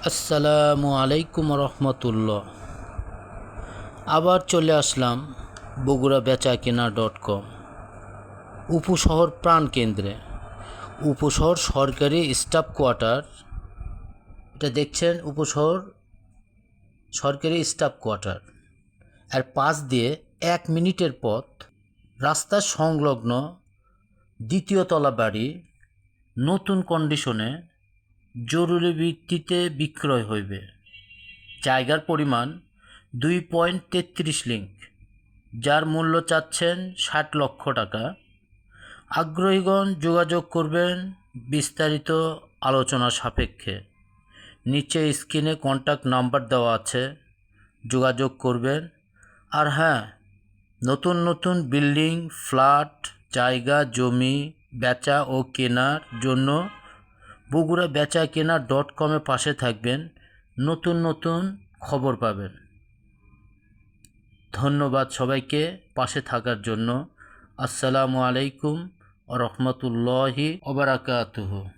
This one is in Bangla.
আসসালামু আলাইকুম রহমতুল্লাহ। আবার চলে আসলাম বগুড়া বেচাকেনা.com উপশহর প্রাণকেন্দ্রে। উপশহর সরকারি স্টাফ কোয়ার্টার, এটা দেখছেন উপশহর সরকারি স্টাফ কোয়ার্টার। আর পাশ দিয়ে 1 মিনিটের পথ রাস্তার সংলগ্ন দ্বিতীয় তলা বাড়ি নতুন কন্ডিশনে জরুরি ভিত্তিতে বিক্রয় হইবে। জায়গার পরিমাণ 2.33 লিংক, যার মূল্য চাচ্ছেন 60 লক্ষ টাকা। আগ্রহীগণ যোগাযোগ করবেন বিস্তারিত আলোচনা সাপেক্ষে। নিচে স্ক্রিনে কন্ট্যাক্ট নাম্বার দেওয়া আছে, যোগাযোগ করবেন। আর হ্যাঁ, নতুন নতুন বিল্ডিং, ফ্ল্যাট, জায়গা জমি বেচা ও কেনার জন্য বগুড়া বেচাকেনা.com-এ পাশে থাকবেন, নতুন নতুন খবর পাবেন। ধন্যবাদ সবাইকে পাশে থাকার জন্য। আসসালামু আলাইকুম ওয়া রাহমাতুল্লাহি ওয়া বারাকাতুহু।